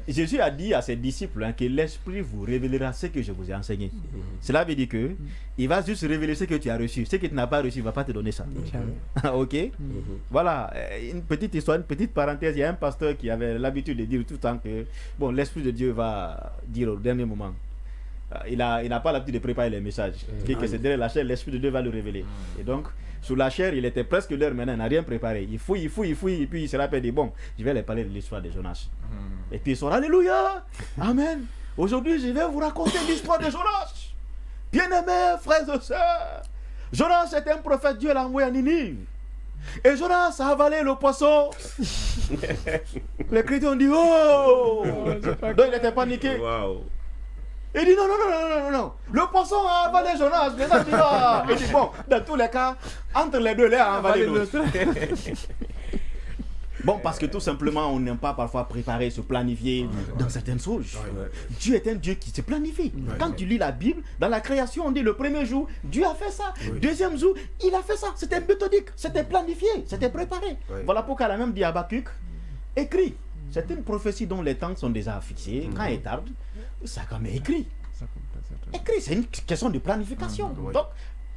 Jésus a dit à ses disciples que l'Esprit vous révélera ce que je vous ai enseigné. Cela veut dire que il va juste révéler ce que tu as reçu. Ce que tu n'as pas reçu, il ne va pas te donner ça. Ok. Voilà, une petite histoire, une petite parenthèse. Il y a un pasteur qui avait l'habitude de dire tout le temps que bon, l'Esprit de Dieu va dire au dernier moment. Il n'a pas l'habitude de préparer les messages. Dès que c'est derrière la chair, l'Esprit de Dieu va le révéler. Et donc, sous la chair, il était presque l'heure maintenant, il n'a rien préparé. Il fouille, et puis il se rappelle, dit bon, je vais les parler de l'histoire de Jonas. Et puis il sort, Alléluia, Amen. Aujourd'hui, je vais vous raconter l'histoire de Jonas. Bien-aimés, frères et sœurs, Jonas était un prophète, Dieu l'a envoyé à Ninive. Et Jonas a avalé le poisson. Les chrétiens ont dit, oh, donc il était paniqué. Wow. Il dit non. Le poisson a avalé Jonas. Maintenant, tu vas. Il dit bon, dans tous les cas, entre les deux, il a avalé l'autre. Bon, parce que tout simplement, on n'aime pas parfois préparer, se planifier dans certaines choses. Dieu est un Dieu qui se planifie. Quand tu lis la Bible, dans la création, on dit le premier jour, Dieu a fait ça. Deuxième jour, il a fait ça. C'était méthodique, c'était planifié, c'était préparé. Voilà pourquoi la même dit Habakkuk, écrit. C'est une prophétie dont les temps sont déjà fixés. Quand il tarde, ça quand même écrit. Écrit, c'est une question de planification. Donc,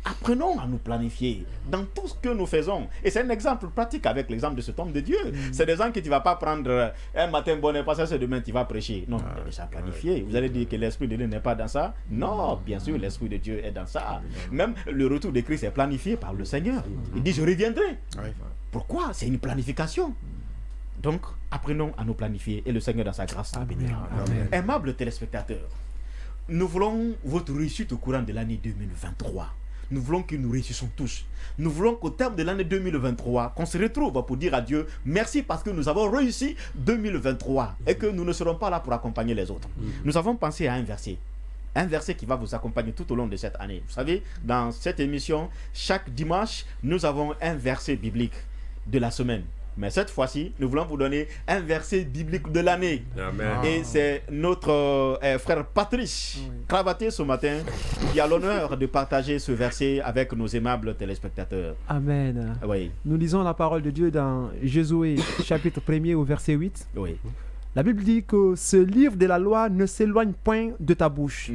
apprenons à nous planifier dans tout ce que nous faisons. Et c'est un exemple pratique avec l'exemple de cet homme de Dieu. C'est des gens que tu ne vas pas prendre un matin bon et passer demain, tu vas prêcher. Non, tu as déjà planifié. Vous allez dire que l'Esprit de Dieu n'est pas dans ça. Non, bien sûr, l'Esprit de Dieu est dans ça. Même le retour de Christ est planifié par le Seigneur. Il dit, je reviendrai. Pourquoi? C'est une planification. Donc, apprenons à nous planifier et le Seigneur dans sa grâce nous bénira. Aimables téléspectateurs, nous voulons votre réussite au courant de l'année 2023. Nous voulons que nous réussissions tous. Nous voulons qu'au terme de l'année 2023, qu'on se retrouve pour dire à Dieu merci parce que nous avons réussi 2023 et que nous ne serons pas là pour accompagner les autres. Nous avons pensé à un verset qui va vous accompagner tout au long de cette année. Vous savez, dans cette émission, chaque dimanche, nous avons un verset biblique de la semaine. Mais cette fois-ci, nous voulons vous donner un verset biblique de l'année. Amen. Et c'est notre frère Patrice, cravaté ce matin, qui a l'honneur de partager ce verset avec nos aimables téléspectateurs. Amen. Oui, Nous lisons la parole de Dieu dans Josué chapitre 1er au verset 8. oui. La Bible dit que ce livre de la loi ne s'éloigne point de ta bouche.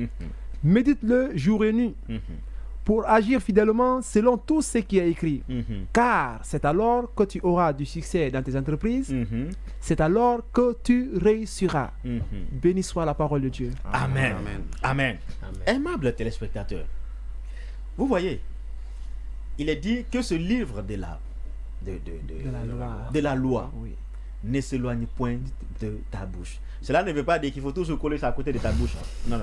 Médite-le jour et nuit pour agir fidèlement selon tout ce qui est écrit. Car c'est alors que tu auras du succès dans tes entreprises. C'est alors que tu réussiras. Béni soit la parole de Dieu. Amen. Amen. Aimables téléspectateurs, vous voyez, il est dit que ce livre de la loi Oui. ne s'éloigne point de ta bouche. Cela ne veut pas dire qu'il faut toujours coller ça à côté de ta bouche. Non.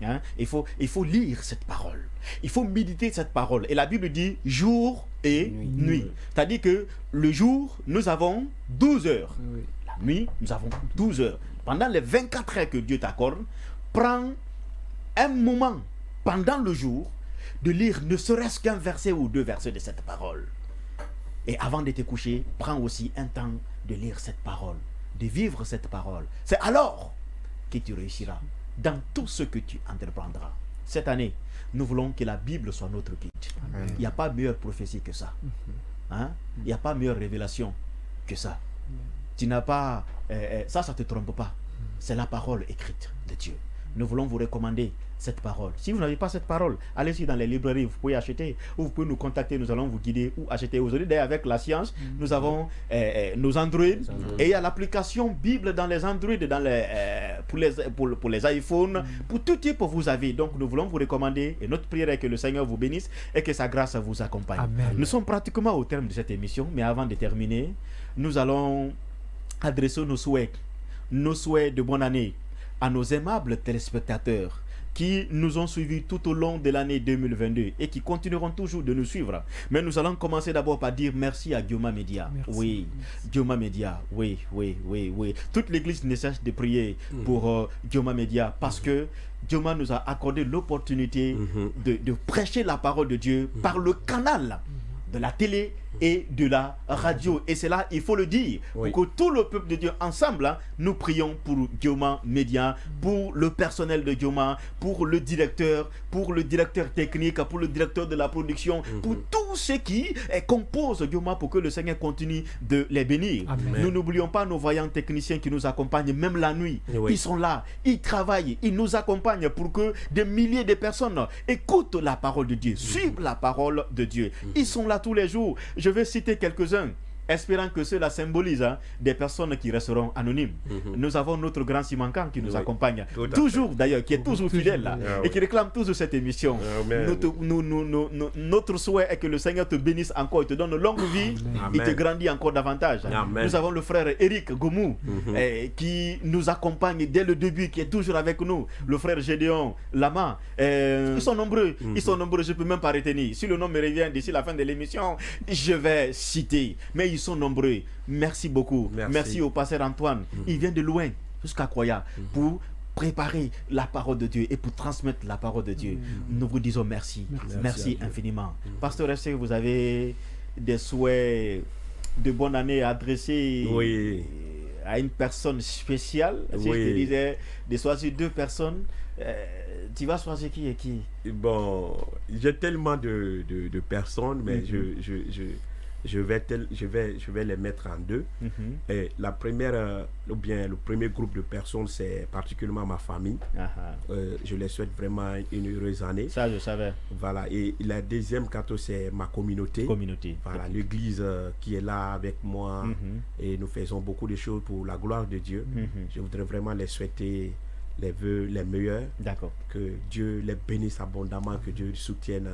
Hein? Il faut lire cette parole. Il faut méditer cette parole. Et la Bible dit jour et nuit. C'est-à-dire que le jour, nous avons 12 heures. Oui. La nuit, nous avons 12 heures. Pendant les 24 heures que Dieu t'accorde, prends un moment pendant le jour de lire ne serait-ce qu'un verset ou deux versets de cette parole. Et avant de te coucher, prends aussi un temps de lire cette parole, de vivre cette parole. C'est alors que tu réussiras dans tout ce que tu entreprendras. Cette année, nous voulons que la Bible soit notre guide. Il n'y a pas meilleure prophétie que ça. Hein? Il n'y a pas meilleure révélation que ça. Tu n'as pas... ça ne te trompe pas. C'est la parole écrite de Dieu. Nous voulons vous recommander cette parole. Si vous n'avez pas cette parole, allez-y dans les librairies, vous pouvez acheter, ou vous pouvez nous contacter, nous allons vous guider ou acheter. Aujourd'hui, d'ailleurs, avec la science, nous avons nos Android, et il y a l'application Bible dans les Android, dans les, pour les iPhones, pour tout type vous avez. Donc, nous voulons vous recommander, et notre prière est que le Seigneur vous bénisse et que sa grâce vous accompagne. Amen. Nous sommes pratiquement au terme de cette émission, mais avant de terminer, nous allons adresser nos souhaits de bonne année à nos aimables téléspectateurs qui nous ont suivis tout au long de l'année 2022 et qui continueront toujours de nous suivre. Mais nous allons commencer d'abord par dire merci à Guillaume Média. Merci. Oui, Guillaume Média, oui. Toute l'église ne cesse de prier pour Guillaume Média parce que Guillaume nous a accordé l'opportunité de prêcher la parole de Dieu par le canal de la télé et de la radio. Et c'est là, il faut le dire, Oui. pour que tout le peuple de Dieu, ensemble, hein, nous prions pour Guillaume Média, pour le personnel de Guillaume, pour le directeur technique, pour le directeur de la production, pour tous ceux qui composent Guillaume, pour que le Seigneur continue de les bénir. Amen. Nous n'oublions pas nos vaillants techniciens qui nous accompagnent, même la nuit. Oui. Ils sont là, ils travaillent, ils nous accompagnent pour que des milliers de personnes écoutent la parole de Dieu, suivent la parole de Dieu. Ils sont là tous les jours. Je vais citer quelques-uns, espérant que cela symbolise des personnes qui resteront anonymes. Nous avons notre grand Simankan qui nous Oui. accompagne, Tout à toujours d'ailleurs, qui est toujours fidèle là, Ah et oui. qui réclame toujours cette émission. Amen. Notre souhait est que le Seigneur te bénisse encore, il te donne longue vie, il te Amen. grandit encore davantage. Amen. Nous avons le frère Eric Gomou qui nous accompagne dès le début, qui est toujours avec nous. Le frère Gédéon Lama. Ils sont nombreux, je ne peux même pas retenir. Si le nom me revient d'ici la fin de l'émission, je vais citer. Mais ils sont nombreux. Merci beaucoup. Merci au pasteur Antoine. Il vient de loin jusqu'à Koya pour préparer la parole de Dieu et pour transmettre la parole de Dieu. Nous vous disons merci. Merci infiniment. Pasteur, est-ce que vous avez des souhaits de bonne année adressés Oui. à une personne spéciale? Si Oui. je te disais de choisir deux personnes, tu vas choisir qui et qui? Bon, j'ai tellement de personnes, mais je vais les mettre en deux. Et la première, ou bien le premier groupe de personnes, c'est particulièrement ma famille. Je les souhaite vraiment une heureuse année. Ça, je savais. Voilà. Et la deuxième catégorie, c'est ma communauté. Voilà, l'église qui est là avec moi. Et nous faisons beaucoup de choses pour la gloire de Dieu. Je voudrais vraiment les souhaiter les vœux les meilleurs. D'accord. Que Dieu les bénisse abondamment, que Dieu soutienne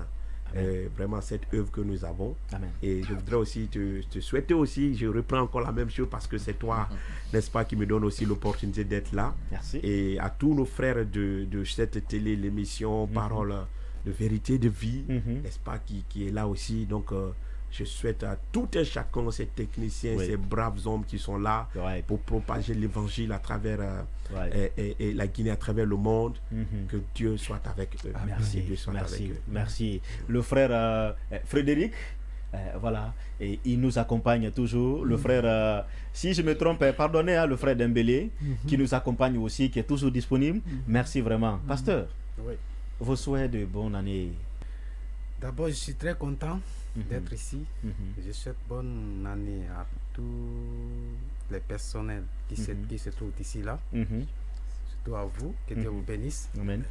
vraiment cette œuvre que nous avons. Amen. Et je voudrais aussi te souhaiter aussi, je reprends encore la même chose parce que c'est toi, n'est-ce pas, qui me donne aussi l'opportunité d'être là. Merci. Et à tous nos frères de cette télé, l'émission Parole de vérité, de vie, n'est-ce pas, qui est là aussi. Donc, je souhaite à tout un chacun, ces techniciens, ces braves hommes qui sont là pour propager l'évangile à travers et la Guinée, à travers le monde. Que Dieu soit avec eux. Merci, Que Dieu soit avec eux. merci. Le frère Frédéric, voilà, et il nous accompagne toujours. Le frère, si je me trompe, pardonnez, le frère Dembélé, qui nous accompagne aussi, qui est toujours disponible. Merci vraiment. Pasteur, vos souhaits de bonne année. D'abord, je suis très content d'être ici. Je souhaite bonne année à tous les personnels qui se trouvent ici là. Surtout à vous, que Dieu vous bénisse. Amen.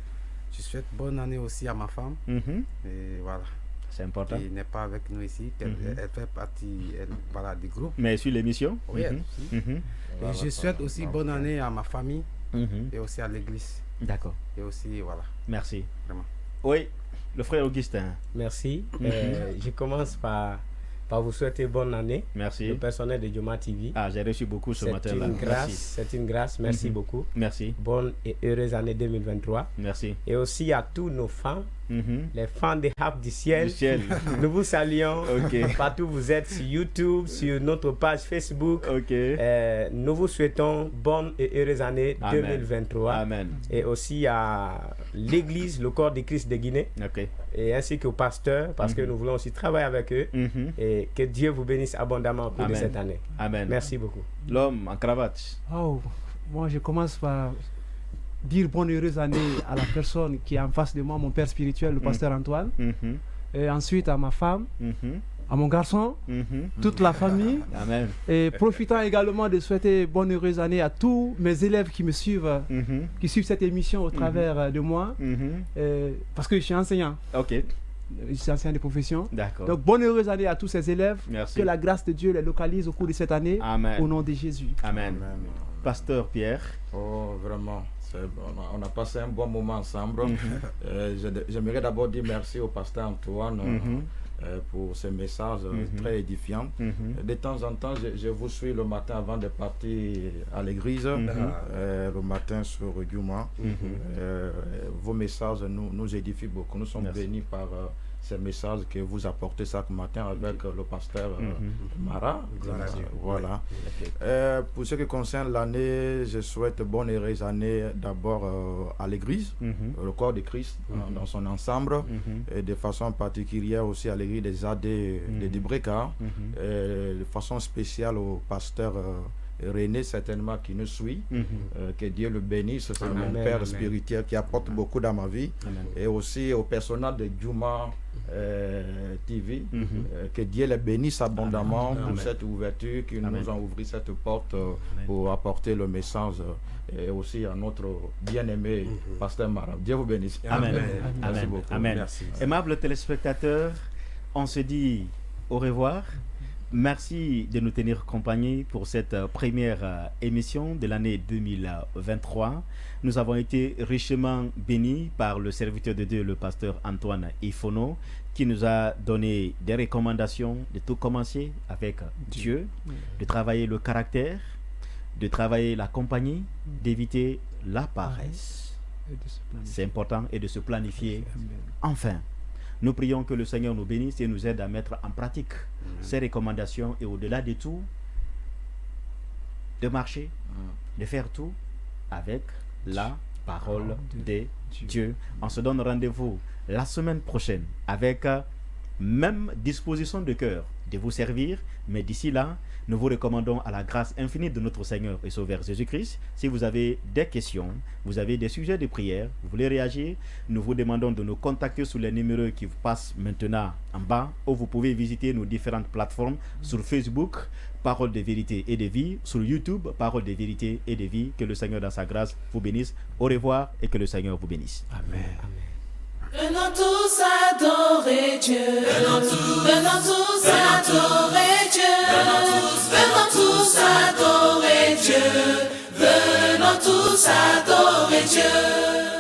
Je souhaite bonne année aussi à ma femme. Et voilà. C'est important. Qui n'est pas avec nous ici. Elle fait partie voilà, du groupe. Mais sur l'émission. Oui, elle aussi. Et je souhaite aussi bonne année à ma famille et aussi à l'église. D'accord. Et aussi, voilà. Merci. Vraiment. Oui, le frère Augustin. Merci. Je commence par vous souhaiter bonne année. Merci. Le personnel de Joma TV. Ah, j'ai reçu beaucoup ce matin-là. C'est une grâce. Merci beaucoup. Merci. Bonne et heureuse année 2023. Merci. Et aussi à tous nos fans, les fans des Harpes du ciel. Nous vous saluons. Partout où vous êtes, sur YouTube, sur notre page Facebook. Nous vous souhaitons bonne et heureuse année 2023. Amen. Et aussi à l'église, le corps de Christ de Guinée. Et ainsi qu'au pasteur, parce que nous voulons aussi travailler avec eux. Et que Dieu vous bénisse abondamment au cours de cette année. Amen. Merci beaucoup. L'homme en cravate. Oh, moi je commence par dire bonne heureuse année à la personne qui est en face de moi, mon père spirituel, le pasteur Antoine. Et ensuite à ma femme, à mon garçon, toute la famille. Amen. Et profitant également de souhaiter bonne heureuse année à tous mes élèves qui me suivent, qui suivent cette émission au travers de moi. Parce que je suis enseignant. Je suis enseignant de profession. D'accord. Donc bonne heureuse année à tous ces élèves. Merci. Que la grâce de Dieu les localise au cours de cette année. Amen. Au nom de Jésus. Amen. Pasteur Pierre. Oh, vraiment. On a passé un bon moment ensemble. J'aimerais d'abord dire merci au pasteur Antoine pour ces messages très édifiants. De temps en temps, je vous suis le matin avant de partir à l'église, le matin sur Yuma. Vos messages nous édifient beaucoup. Nous sommes bénis par ces messages que vous apportez chaque matin avec le pasteur Mara. Voilà. Pour ce qui concerne l'année, je souhaite bonne et heureuse année d'abord à l'église, le corps de Christ dans son ensemble, et de façon particulière aussi à l'église des AD de Dibreka, de façon spéciale au pasteur René certainement qui nous suit, que Dieu le bénisse, c'est mon père spirituel qui apporte beaucoup dans ma vie, et aussi au personnel de Juma TV, que Dieu les bénisse abondamment pour cette ouverture, qu'ils nous ont ouvert cette porte pour apporter le message, et aussi à notre bien-aimé pasteur Mara. Dieu vous bénisse. Amen. Merci beaucoup. Amen. Merci. Aimables téléspectateurs, on se dit au revoir. Merci de nous tenir compagnie pour cette première émission de l'année 2023. Nous avons été richement bénis par le serviteur de Dieu, le pasteur Antoine Ifono, qui nous a donné des recommandations de tout commencer avec Dieu, de travailler le caractère, de travailler la compagnie, d'éviter la paresse. C'est important, et de se planifier. Enfin, nous prions que le Seigneur nous bénisse et nous aide à mettre en pratique ces recommandations, et au-delà de tout, de marcher, de faire tout avec la parole de Dieu. On se donne rendez-vous la semaine prochaine avec même disposition de cœur de vous servir, mais d'ici là, nous vous recommandons à la grâce infinie de notre Seigneur et Sauveur Jésus-Christ. Si vous avez des questions, vous avez des sujets de prière, vous voulez réagir, nous vous demandons de nous contacter sur les numéros qui vous passent maintenant en bas, ou vous pouvez visiter nos différentes plateformes sur Facebook, Parole de vérité et de vie, sur YouTube, Parole de vérité et de vie. Que le Seigneur dans sa grâce vous bénisse. Au revoir et que le Seigneur vous bénisse. Amen. Venons tous adorer Dieu. Venons tous adorer Dieu. Venons tous adorer Dieu. Venons tous adorer Dieu.